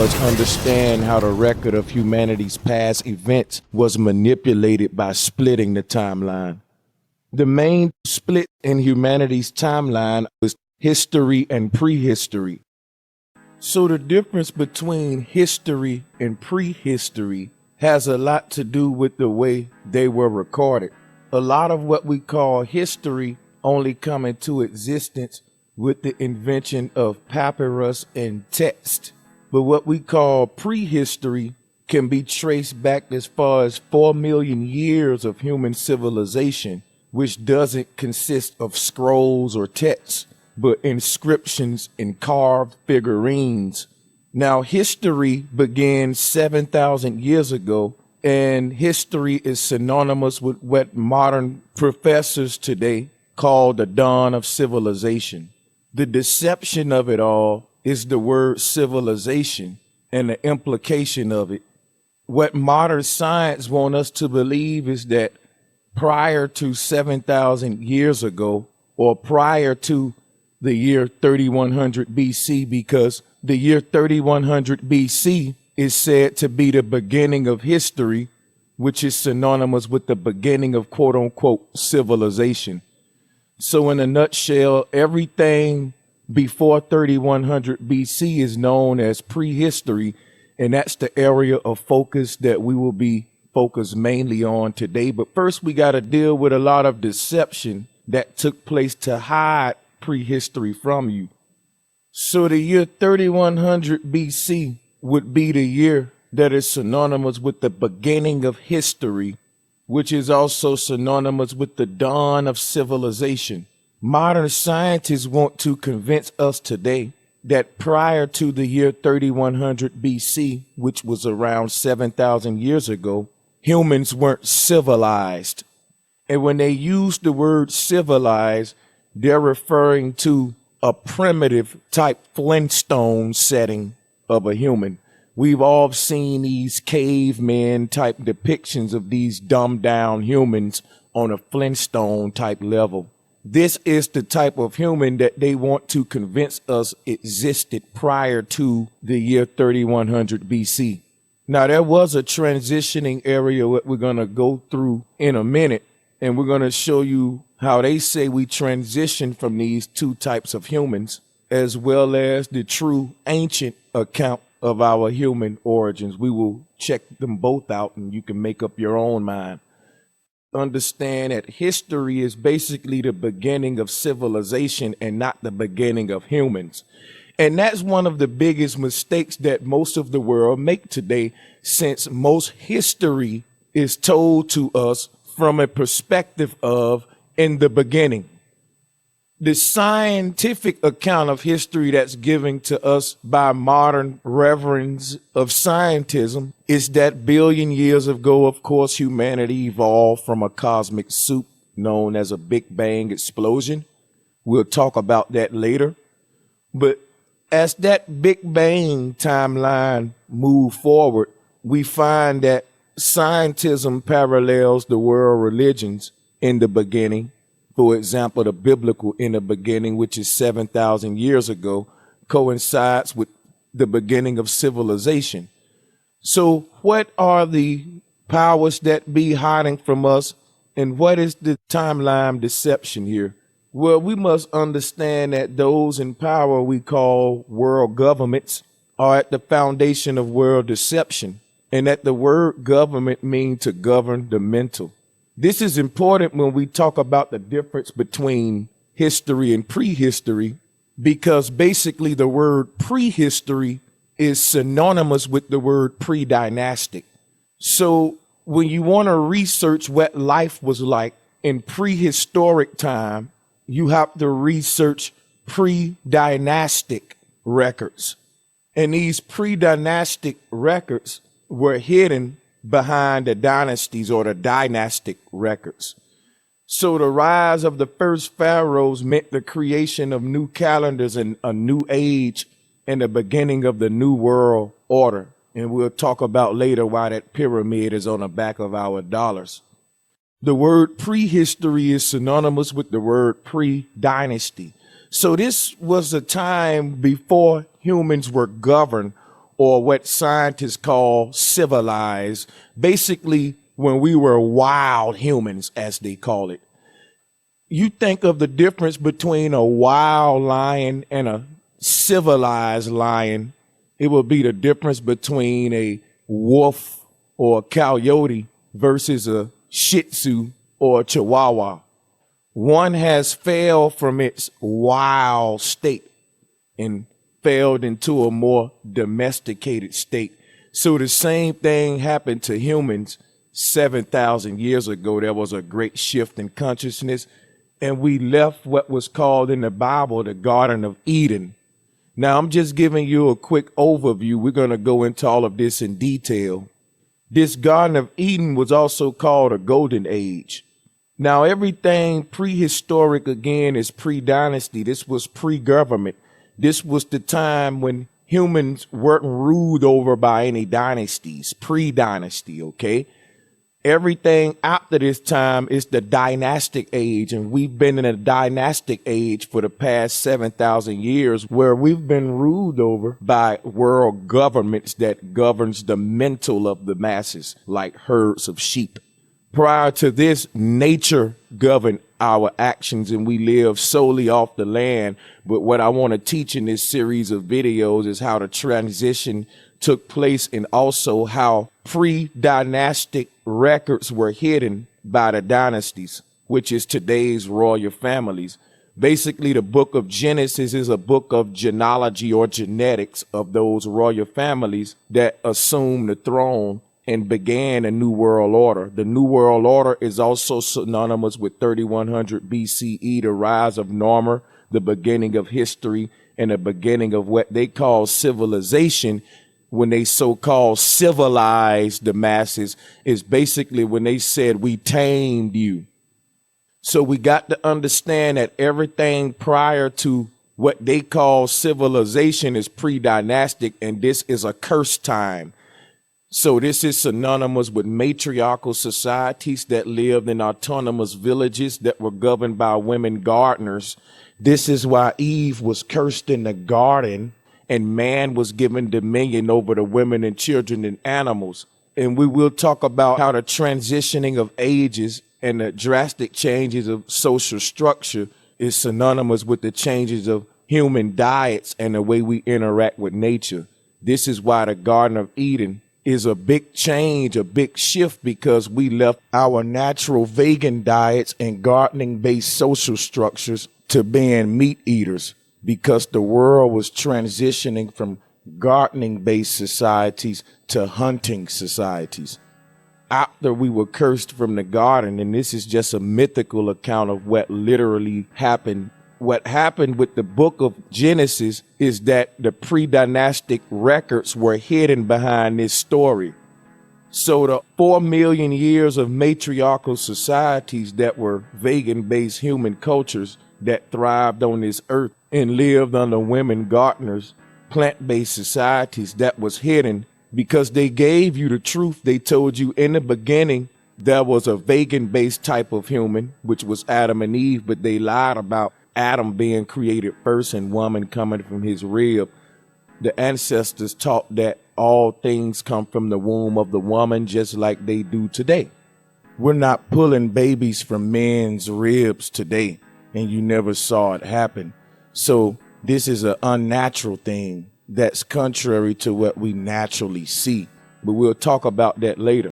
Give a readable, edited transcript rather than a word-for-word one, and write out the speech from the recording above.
us understand how the record of humanity's past events was manipulated by splitting the timeline. The main split in humanity's timeline was history and prehistory. So the difference between history and prehistory has a lot to do with the way they were recorded. A lot of what we call history only come into existence with the invention of papyrus and text. But what we call prehistory can be traced back as far as 4 million years of human civilization, which doesn't consist of scrolls or texts, but inscriptions and carved figurines. Now, history began 7,000 years ago, and history is synonymous with what modern professors today call the dawn of civilization. The deception of it all is the word civilization and the implication of it. What modern science wants us to believe is that prior to 7,000 years ago, or prior to the year 3100 BC, because the year 3100 BC is said to be the beginning of history, which is synonymous with the beginning of quote unquote civilization. So in a nutshell, everything before 3100 BC is known as prehistory, and that's the area of focus that we will be focused mainly on today. But first, we got to deal with a lot of deception that took place to hide prehistory from you. So the year 3100 BC would be the year that is synonymous with the beginning of history, which is also synonymous with the dawn of civilization. Modern scientists want to convince us today that prior to the year 3100 BC, which was around 7,000 years ago, humans weren't civilized. And when they use the word civilized, they're referring to a primitive type Flintstone setting of a human. We've all seen these caveman type depictions of these dumbed down humans on a Flintstone type level. This is the type of human that they want to convince us existed prior to the year 3100 BC. Now, there was a transitioning area that we're going to go through in a minute, and we're going to show you how they say we transition from these two types of humans, as well as the true ancient account of our human origins. We will check them both out, and you can make up your own mind. Understand that history is basically the beginning of civilization and not the beginning of humans. And that's one of the biggest mistakes that most of the world make today, since most history is told to us from a perspective of in the beginning. The scientific account of history that's given to us by modern reverends of scientism is that billion years ago, of course, humanity evolved from a cosmic soup known as a Big Bang explosion. We'll talk about that later. But as that Big Bang timeline moved forward, we find that scientism parallels the world religions in the beginning. For example, the biblical in the beginning, which is 7,000 years ago, coincides with the beginning of civilization. So what are the powers that be hiding from us, and what is the timeline deception here? Well, we must understand that those in power we call world governments are at the foundation of world deception, and that the word government means to govern the mental. This is important when we talk about the difference between history and prehistory, because basically the word prehistory is synonymous with the word predynastic. So when you want to research what life was like in prehistoric time, you have to research predynastic records. And these predynastic records were hidden behind the dynasties or the dynastic records. So the rise of the first pharaohs meant the creation of new calendars and a new age and the beginning of the new world order. And we'll talk about later why that pyramid is on the back of our dollars. The word prehistory is synonymous with the word pre-dynasty. So this was a time before humans were governed or what scientists call civilized, basically when we were wild humans, as they call it. You think of the difference between a wild lion and a civilized lion, it would be the difference between a wolf or a coyote versus a shih tzu or a chihuahua. One has failed from its wild state and failed into a more domesticated state. So the same thing happened to humans 7,000 years ago. There was a great shift in consciousness, and we left what was called in the Bible the Garden of Eden. Now, I'm just giving you a quick overview. We're going to go into all of this in detail. This Garden of Eden was also called a golden age. Now, everything prehistoric, again, is pre-dynasty. This was pre-government. This was the time when humans weren't ruled over by any dynasties, pre-dynasty, okay? Everything after this time is the dynastic age, and we've been in a dynastic age for the past 7,000 years where we've been ruled over by world governments that governs the mental of the masses like herds of sheep. Prior to this, nature governed our actions and we live solely off the land. But what I want to teach in this series of videos is how the transition took place and also how pre-dynastic records were hidden by the dynasties, which is today's royal families. Basically, the book of Genesis is a book of genealogy or genetics of those royal families that assumed the throne and began a new world order. The new world order is also synonymous with 3100 BCE, the rise of Norma, the beginning of history, and the beginning of what they call civilization. When they so-called civilized the masses, is basically when they said we tamed you. So we got to understand that everything prior to what they call civilization is pre-dynastic, and this is a cursed time. So this is synonymous with matriarchal societies that lived in autonomous villages that were governed by women gardeners. This is why Eve was cursed in the garden and man was given dominion over the women and children and animals. And we will talk about how the transitioning of ages and the drastic changes of social structure is synonymous with the changes of human diets and the way we interact with nature. This is why the Garden of Eden is a big change, a big shift, because we left our natural vegan diets and gardening-based social structures to being meat eaters, because the world was transitioning from gardening-based societies to hunting societies. After we were cursed from the garden, and this is just a mythical account of what literally happened. What happened with the book of Genesis is that the pre-dynastic records were hidden behind this story. So the 4 million years of matriarchal societies that were vegan-based human cultures that thrived on this earth and lived under women gardeners, plant-based societies, that was hidden because they gave you the truth. They told you in the beginning there was a vegan-based type of human, which was Adam and Eve, but they lied about Adam being created first and woman coming from his rib. The ancestors taught that all things come from the womb of the woman, just like they do today. We're not pulling babies from men's ribs today, and you never saw it happen. So this is an unnatural thing that's contrary to what we naturally see. But we'll talk about that later.